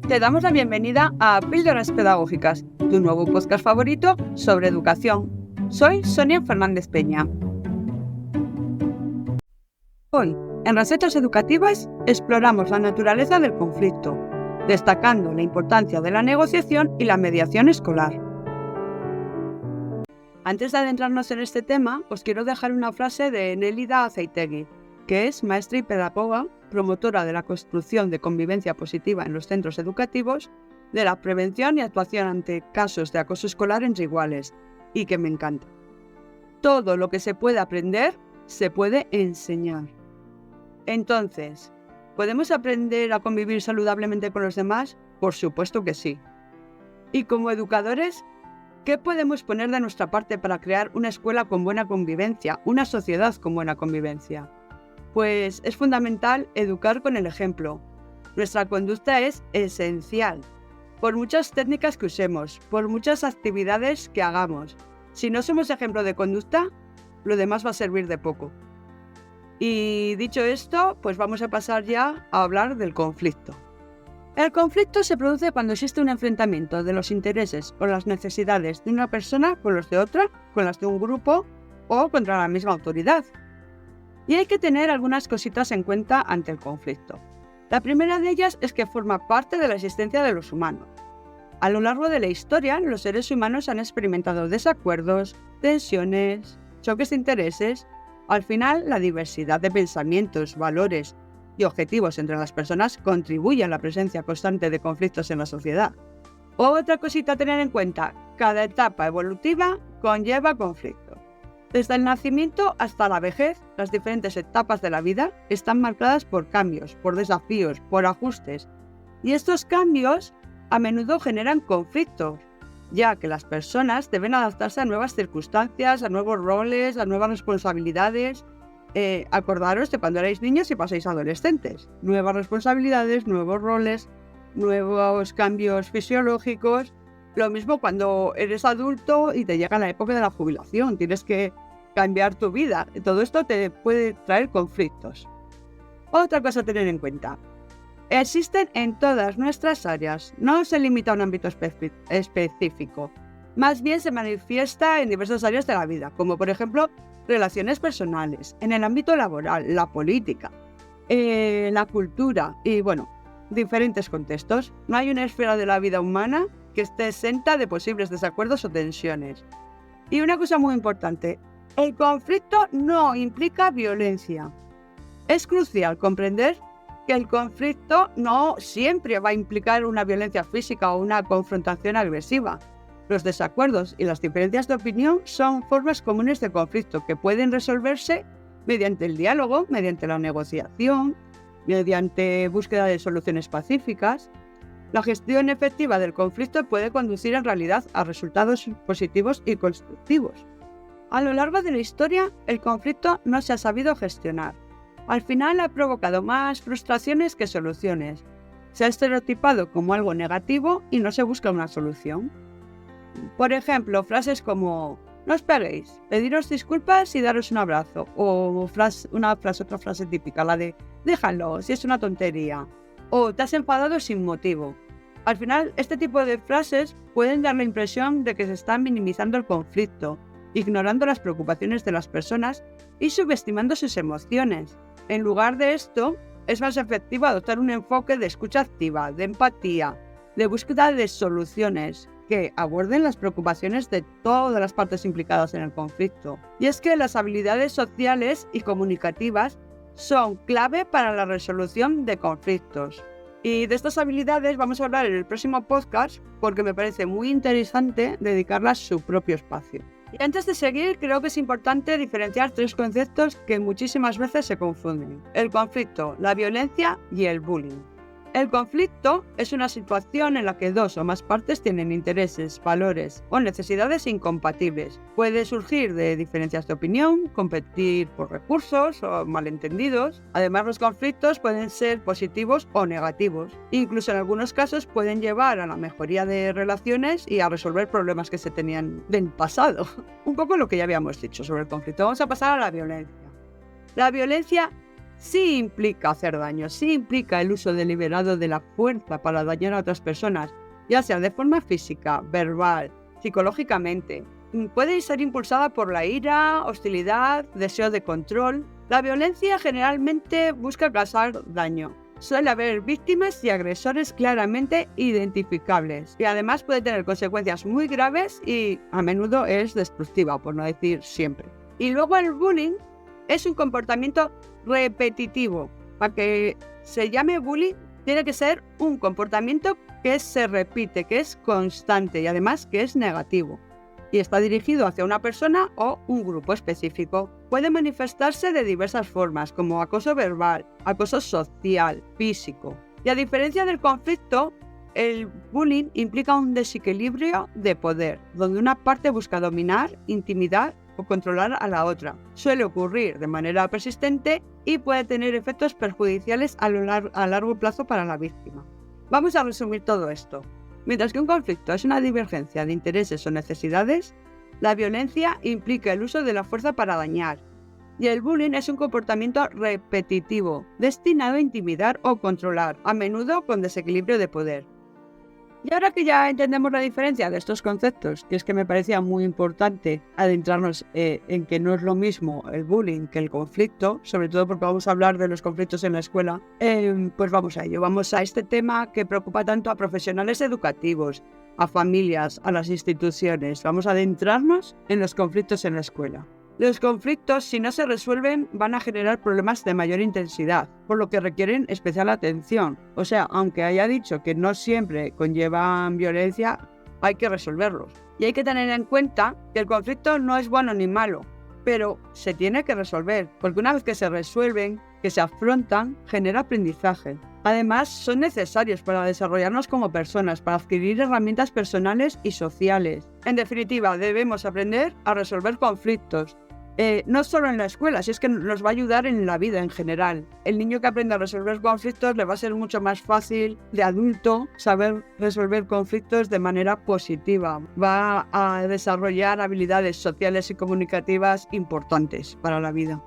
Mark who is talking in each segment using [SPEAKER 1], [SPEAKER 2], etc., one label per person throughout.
[SPEAKER 1] Te damos la bienvenida a Píldoras Pedagógicas, tu nuevo podcast favorito sobre educación. Soy Sonia Fernández Peña. Hoy, en Recetas Educativas, exploramos la naturaleza del conflicto, destacando la importancia de la negociación y la mediación escolar. Antes de adentrarnos en este tema, os quiero dejar una frase de Nélida Azeitegui, que es maestra y pedagoga, promotora de la construcción de convivencia positiva en los centros educativos, de la prevención y actuación ante casos de acoso escolar entre iguales, y que me encanta. Todo lo que se puede aprender, se puede enseñar. Entonces, ¿podemos aprender a convivir saludablemente con los demás? Por supuesto que sí. Y como educadores, ¿qué podemos poner de nuestra parte para crear una escuela con buena convivencia, una sociedad con buena convivencia? Pues es fundamental educar con el ejemplo. Nuestra conducta es esencial. Por muchas técnicas que usemos, por muchas actividades que hagamos, si no somos ejemplo de conducta, lo demás va a servir de poco. Y dicho esto, pues vamos a pasar ya a hablar del conflicto. El conflicto se produce cuando existe un enfrentamiento de los intereses o las necesidades de una persona con los de otra, con las de un grupo o contra la misma autoridad. Y hay que tener algunas cositas en cuenta ante el conflicto. La primera de ellas es que forma parte de la existencia de los humanos. A lo largo de la historia, los seres humanos han experimentado desacuerdos, tensiones, choques de intereses. Al final, la diversidad de pensamientos, valores y objetivos entre las personas contribuye a la presencia constante de conflictos en la sociedad. Otra cosita a tener en cuenta, cada etapa evolutiva conlleva conflictos. Desde el nacimiento hasta la vejez, las diferentes etapas de la vida están marcadas por cambios, por desafíos, por ajustes. Y estos cambios a menudo generan conflictos, ya que las personas deben adaptarse a nuevas circunstancias, a nuevos roles, a nuevas responsabilidades. Acordaros de cuando erais niños y pasáis a adolescentes. Nuevas responsabilidades, nuevos roles, nuevos cambios fisiológicos. Lo mismo cuando eres adulto y te llega la época de la jubilación, tienes que cambiar tu vida. Todo esto te puede traer conflictos. Otra cosa a tener en cuenta. Existen en todas nuestras áreas, no se limita a un ámbito específico. Más bien se manifiesta en diversas áreas de la vida, como por ejemplo relaciones personales, en el ámbito laboral, la política, la cultura y diferentes contextos. No hay una esfera de la vida humana que esté exenta de posibles desacuerdos o tensiones. Y una cosa muy importante, el conflicto no implica violencia. Es crucial comprender que el conflicto no siempre va a implicar una violencia física o una confrontación agresiva. Los desacuerdos y las diferencias de opinión son formas comunes de conflicto que pueden resolverse mediante el diálogo, mediante la negociación, mediante búsqueda de soluciones pacíficas. La gestión efectiva del conflicto puede conducir en realidad a resultados positivos y constructivos. A lo largo de la historia, el conflicto no se ha sabido gestionar. Al final ha provocado más frustraciones que soluciones. Se ha estereotipado como algo negativo y no se busca una solución. Por ejemplo, frases como no os peguéis, pediros disculpas y daros un abrazo. O otra frase típica, la de déjalo, si es una tontería. O te has enfadado sin motivo. Al final, este tipo de frases pueden dar la impresión de que se está minimizando el conflicto, ignorando las preocupaciones de las personas y subestimando sus emociones. En lugar de esto, es más efectivo adoptar un enfoque de escucha activa, de empatía, de búsqueda de soluciones que aborden las preocupaciones de todas las partes implicadas en el conflicto. Y es que las habilidades sociales y comunicativas son clave para la resolución de conflictos. Y de estas habilidades vamos a hablar en el próximo podcast porque me parece muy interesante dedicarlas su propio espacio. Y antes de seguir, creo que es importante diferenciar tres conceptos que muchísimas veces se confunden: el conflicto, la violencia y el bullying. El conflicto es una situación en la que dos o más partes tienen intereses, valores o necesidades incompatibles. Puede surgir de diferencias de opinión, competir por recursos o malentendidos. Además, los conflictos pueden ser positivos o negativos. Incluso en algunos casos pueden llevar a la mejoría de relaciones y a resolver problemas que se tenían del pasado. Un poco lo que ya habíamos dicho sobre el conflicto. Vamos a pasar a la violencia. La violencia sí implica hacer daño, sí implica el uso deliberado de la fuerza para dañar a otras personas, ya sea de forma física, verbal, psicológicamente. Puede ser impulsada por la ira, hostilidad, deseo de control. La violencia generalmente busca causar daño. Suele haber víctimas y agresores claramente identificables y además puede tener consecuencias muy graves y a menudo es destructiva, por no decir siempre. Y luego el bullying es un comportamiento repetitivo. Para que se llame bullying tiene que ser un comportamiento que se repite, que es constante y además que es negativo. Y está dirigido hacia una persona o un grupo específico. Puede manifestarse de diversas formas, como acoso verbal, acoso social, físico. Y a diferencia del conflicto, el bullying implica un desequilibrio de poder, donde una parte busca dominar, intimidar o controlar a la otra. Suele ocurrir de manera persistente y puede tener efectos perjudiciales a largo plazo para la víctima. Vamos a resumir todo esto. Mientras que un conflicto es una divergencia de intereses o necesidades, la violencia implica el uso de la fuerza para dañar, y el bullying es un comportamiento repetitivo, destinado a intimidar o controlar, a menudo con desequilibrio de poder. Y ahora que ya entendemos la diferencia de estos conceptos, que es que me parecía muy importante adentrarnos en que no es lo mismo el bullying que el conflicto, sobre todo porque vamos a hablar de los conflictos en la escuela, pues vamos a ello. Vamos a este tema que preocupa tanto a profesionales educativos, a familias, a las instituciones. Vamos a adentrarnos en los conflictos en la escuela. Los conflictos, si no se resuelven, van a generar problemas de mayor intensidad, por lo que requieren especial atención. O sea, aunque haya dicho que no siempre conllevan violencia, hay que resolverlos. Y hay que tener en cuenta que el conflicto no es bueno ni malo, pero se tiene que resolver, porque una vez que se resuelven, que se afrontan, genera aprendizaje. Además, son necesarios para desarrollarnos como personas, para adquirir herramientas personales y sociales. En definitiva, debemos aprender a resolver conflictos. No solo en la escuela, si es que nos va a ayudar en la vida en general. El niño que aprende a resolver conflictos le va a ser mucho más fácil de adulto saber resolver conflictos de manera positiva. Va a desarrollar habilidades sociales y comunicativas importantes para la vida.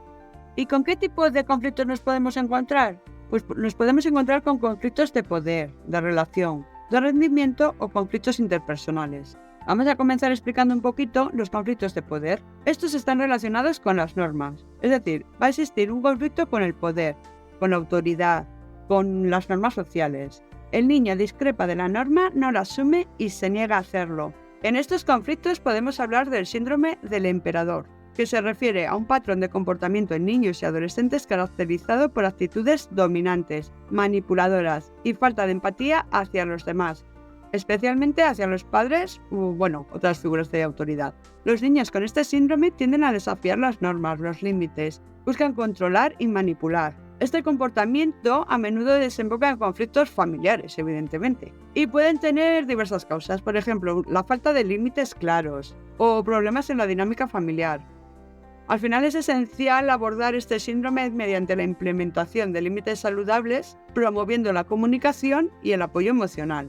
[SPEAKER 1] ¿Y con qué tipo de conflictos nos podemos encontrar? Pues nos podemos encontrar con conflictos de poder, de relación, de rendimiento o conflictos interpersonales. Vamos a comenzar explicando un poquito los conflictos de poder. Estos están relacionados con las normas, es decir, va a existir un conflicto con el poder, con la autoridad, con las normas sociales. El niño discrepa de la norma, no la asume y se niega a hacerlo. En estos conflictos podemos hablar del síndrome del emperador, que se refiere a un patrón de comportamiento en niños y adolescentes caracterizado por actitudes dominantes, manipuladoras y falta de empatía hacia los demás, especialmente hacia los padres u, otras figuras de autoridad. Los niños con este síndrome tienden a desafiar las normas, los límites, buscan controlar y manipular. Este comportamiento a menudo desemboca en conflictos familiares, evidentemente, y pueden tener diversas causas, por ejemplo, la falta de límites claros o problemas en la dinámica familiar. Al final es esencial abordar este síndrome mediante la implementación de límites saludables, promoviendo la comunicación y el apoyo emocional.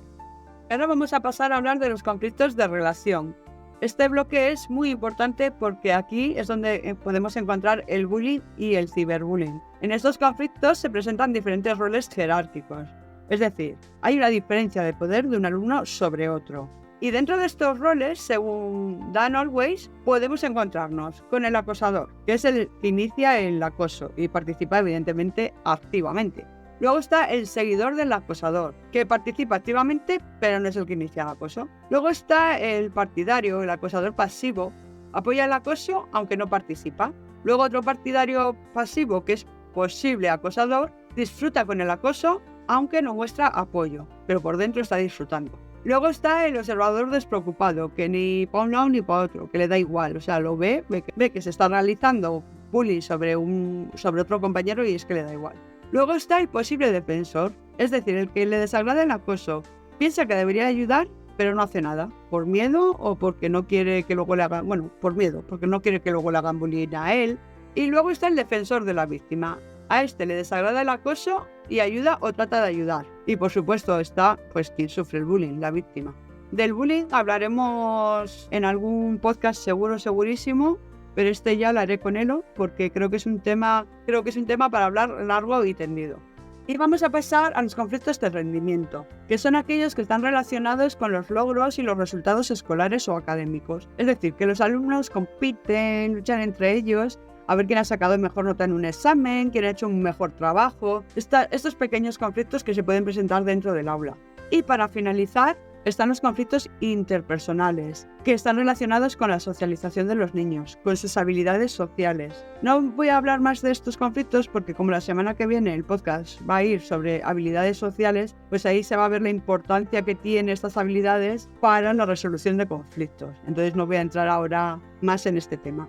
[SPEAKER 1] Ahora vamos a pasar a hablar de los conflictos de relación. Este bloque es muy importante porque aquí es donde podemos encontrar el bullying y el ciberbullying. En estos conflictos se presentan diferentes roles jerárquicos, es decir, hay una diferencia de poder de un alumno sobre otro. Y dentro de estos roles, según Dan Always, podemos encontrarnos con el acosador, que es el que inicia el acoso y participa evidentemente activamente. Luego está el seguidor del acosador, que participa activamente pero no es el que inicia el acoso. Luego está el partidario, el acosador pasivo, apoya el acoso aunque no participa. Luego otro partidario pasivo, que es posible acosador, disfruta con el acoso aunque no muestra apoyo, pero por dentro está disfrutando. Luego está el observador despreocupado, que ni para un lado ni para otro, que le da igual, o sea, lo ve que se está realizando bullying sobre otro compañero y es que le da igual. Luego está el posible defensor, es decir, el que le desagrada el acoso, piensa que debería ayudar, pero no hace nada, por miedo o porque no quiere que luego le hagan, por miedo, porque no quiere que luego le hagan bullying a él. Y luego está el defensor de la víctima. A este le desagrada el acoso y ayuda o trata de ayudar. Y por supuesto está quien sufre el bullying, la víctima. Del bullying hablaremos en algún podcast segurísimo, pero este ya lo haré con Elo porque creo que es un tema para hablar largo y tendido. Y vamos a pasar a los conflictos de rendimiento, que son aquellos que están relacionados con los logros y los resultados escolares o académicos. Es decir, que los alumnos compiten, luchan entre ellos a ver quién ha sacado mejor nota en un examen, quién ha hecho un mejor trabajo. Estos pequeños conflictos que se pueden presentar dentro del aula. Y para finalizar, están los conflictos interpersonales, que están relacionados con la socialización de los niños, con sus habilidades sociales. No voy a hablar más de estos conflictos porque como la semana que viene el podcast va a ir sobre habilidades sociales, pues ahí se va a ver la importancia que tienen estas habilidades para la resolución de conflictos. Entonces no voy a entrar ahora más en este tema.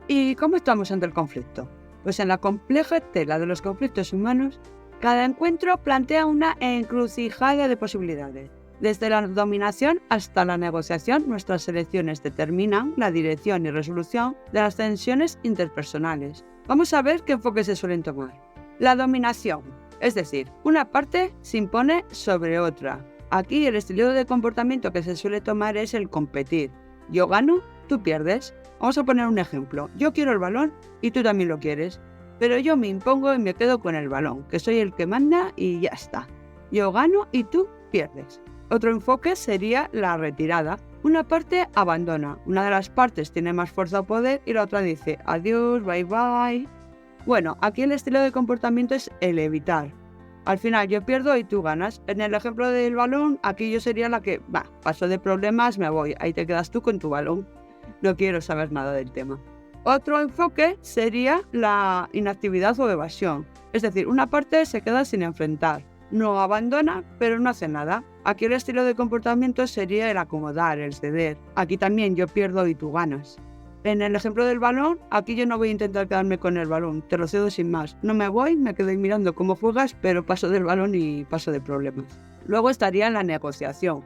[SPEAKER 1] ¿Y cómo estamos ante el conflicto? Pues en la compleja tela de los conflictos humanos, cada encuentro plantea una encrucijada de posibilidades. Desde la dominación hasta la negociación, nuestras elecciones determinan la dirección y resolución de las tensiones interpersonales. Vamos a ver qué enfoques se suelen tomar. La dominación, es decir, una parte se impone sobre otra. Aquí el estilo de comportamiento que se suele tomar es el competir. Yo gano, tú pierdes. Vamos a poner un ejemplo. Yo quiero el balón y tú también lo quieres, pero yo me impongo y me quedo con el balón, que soy el que manda y ya está. Yo gano y tú pierdes. Otro enfoque sería la retirada. Una parte abandona, una de las partes tiene más fuerza o poder y la otra dice adiós, bye bye. Bueno, aquí el estilo de comportamiento es el evitar. Al final yo pierdo y tú ganas. En el ejemplo del balón, aquí yo sería la que, paso de problemas, me voy. Ahí te quedas tú con tu balón. No quiero saber nada del tema. Otro enfoque sería la inactividad o evasión. Es decir, una parte se queda sin enfrentar. No abandona, pero no hace nada. Aquí el estilo de comportamiento sería el acomodar, el ceder. Aquí también yo pierdo y tú ganas. En el ejemplo del balón, aquí yo no voy a intentar quedarme con el balón, te lo cedo sin más. No me voy, me quedo mirando cómo juegas, pero paso del balón y paso de problemas. Luego estaría la negociación,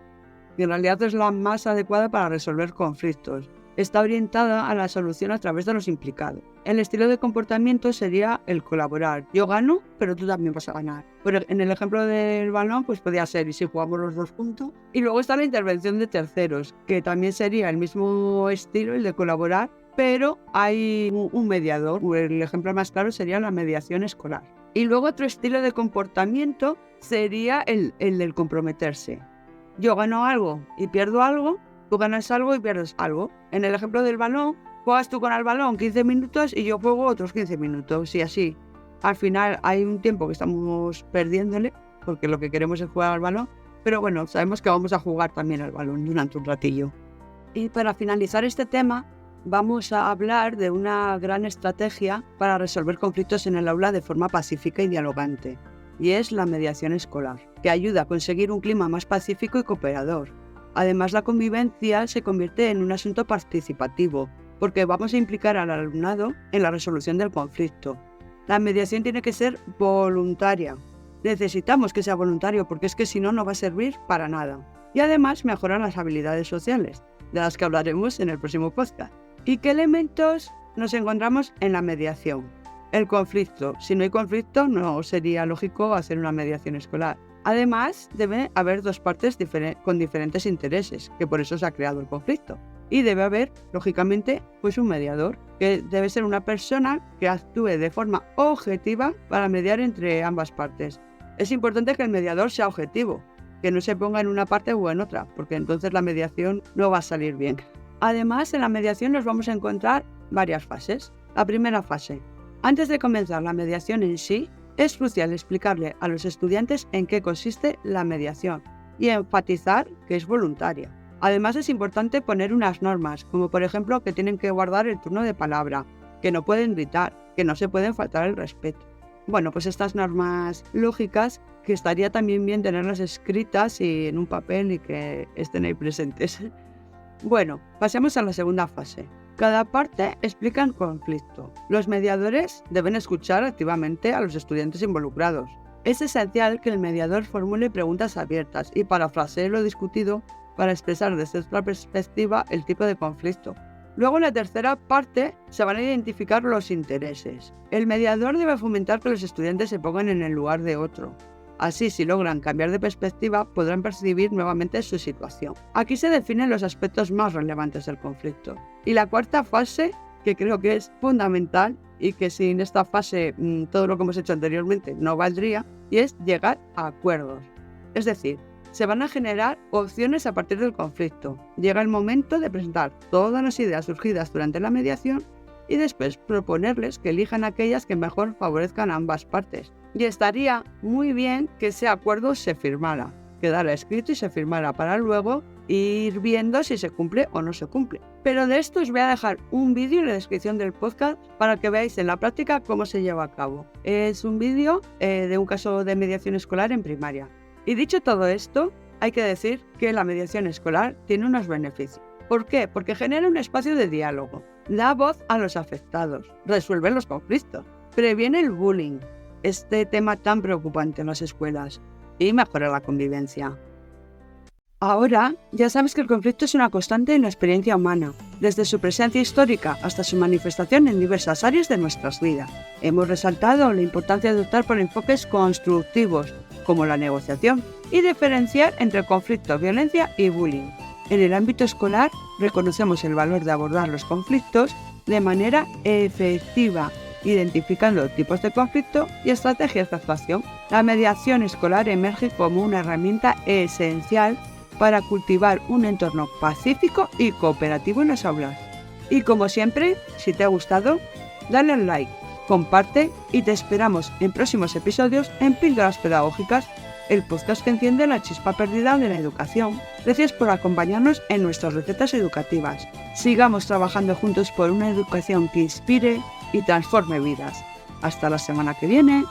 [SPEAKER 1] que en realidad es la más adecuada para resolver conflictos. Está orientada a la solución a través de los implicados. El estilo de comportamiento sería el colaborar. Yo gano, pero tú también vas a ganar. Pero en el ejemplo del balón, pues podría ser, y si jugamos los dos juntos. Y luego está la intervención de terceros, que también sería el mismo estilo, el de colaborar, pero hay un mediador. El ejemplo más claro sería la mediación escolar. Y luego otro estilo de comportamiento sería el del comprometerse. Yo gano algo y pierdo algo, tú ganas algo y pierdes algo. En el ejemplo del balón, juegas tú con el balón 15 minutos y yo juego otros 15 minutos y así. Al final hay un tiempo que estamos perdiéndole porque lo que queremos es jugar al balón, pero bueno, sabemos que vamos a jugar también al balón durante un ratillo. Y para finalizar este tema, vamos a hablar de una gran estrategia para resolver conflictos en el aula de forma pacífica y dialogante, y es la mediación escolar, que ayuda a conseguir un clima más pacífico y cooperador. Además, la convivencia se convierte en un asunto participativo, porque vamos a implicar al alumnado en la resolución del conflicto. La mediación tiene que ser voluntaria. Necesitamos que sea voluntario, porque es que si no, no va a servir para nada. Y además mejoran las habilidades sociales, de las que hablaremos en el próximo podcast. ¿Y qué elementos nos encontramos en la mediación? El conflicto. Si no hay conflicto, no sería lógico hacer una mediación escolar. Además, debe haber dos partes con diferentes intereses, que por eso se ha creado el conflicto. Y debe haber, lógicamente, pues un mediador, que debe ser una persona que actúe de forma objetiva para mediar entre ambas partes. Es importante que el mediador sea objetivo, que no se ponga en una parte o en otra, porque entonces la mediación no va a salir bien. Además, en la mediación nos vamos a encontrar varias fases. La primera fase. Antes de comenzar la mediación en sí, es crucial explicarle a los estudiantes en qué consiste la mediación y enfatizar que es voluntaria. Además, es importante poner unas normas, como por ejemplo que tienen que guardar el turno de palabra, que no pueden gritar, que no se pueden faltar el respeto. Bueno, pues estas normas lógicas que estaría también bien tenerlas escritas y en un papel y que estén ahí presentes. Bueno, pasemos a la segunda fase. Cada parte explica el conflicto. Los mediadores deben escuchar activamente a los estudiantes involucrados. Es esencial que el mediador formule preguntas abiertas y parafrasee lo discutido para expresar desde otra perspectiva el tipo de conflicto. Luego, en la tercera parte, se van a identificar los intereses. El mediador debe fomentar que los estudiantes se pongan en el lugar de otro. Así, si logran cambiar de perspectiva, podrán percibir nuevamente su situación. Aquí se definen los aspectos más relevantes del conflicto. Y la cuarta fase, que creo que es fundamental y que sin esta fase todo lo que hemos hecho anteriormente no valdría, y es llegar a acuerdos. Es decir, se van a generar opciones a partir del conflicto. Llega el momento de presentar todas las ideas surgidas durante la mediación y después proponerles que elijan aquellas que mejor favorezcan a ambas partes. Y estaría muy bien que ese acuerdo se firmara, quedara escrito y se firmara para luego ir viendo si se cumple o no se cumple. Pero de esto os voy a dejar un vídeo en la descripción del podcast para que veáis en la práctica cómo se lleva a cabo. Es un vídeo de un caso de mediación escolar en primaria. Y dicho todo esto, hay que decir que la mediación escolar tiene unos beneficios. ¿Por qué? Porque genera un espacio de diálogo, da voz a los afectados, resuelve los conflictos, previene el bullying, este tema tan preocupante en las escuelas, y mejora la convivencia. Ahora, ya sabes que el conflicto es una constante en la experiencia humana, desde su presencia histórica hasta su manifestación en diversas áreas de nuestras vidas. Hemos resaltado la importancia de optar por enfoques constructivos, como la negociación, y diferenciar entre conflicto, violencia y bullying. En el ámbito escolar, reconocemos el valor de abordar los conflictos de manera efectiva, identificando tipos de conflicto y estrategias de actuación. La mediación escolar emerge como una herramienta esencial para cultivar un entorno pacífico y cooperativo en las aulas. Y como siempre, si te ha gustado, dale al like, comparte y te esperamos en próximos episodios en Píldoras Pedagógicas, el podcast que enciende la chispa perdida de la educación. Gracias por acompañarnos en nuestras recetas educativas. Sigamos trabajando juntos por una educación que inspire y transforme vidas. Hasta la semana que viene.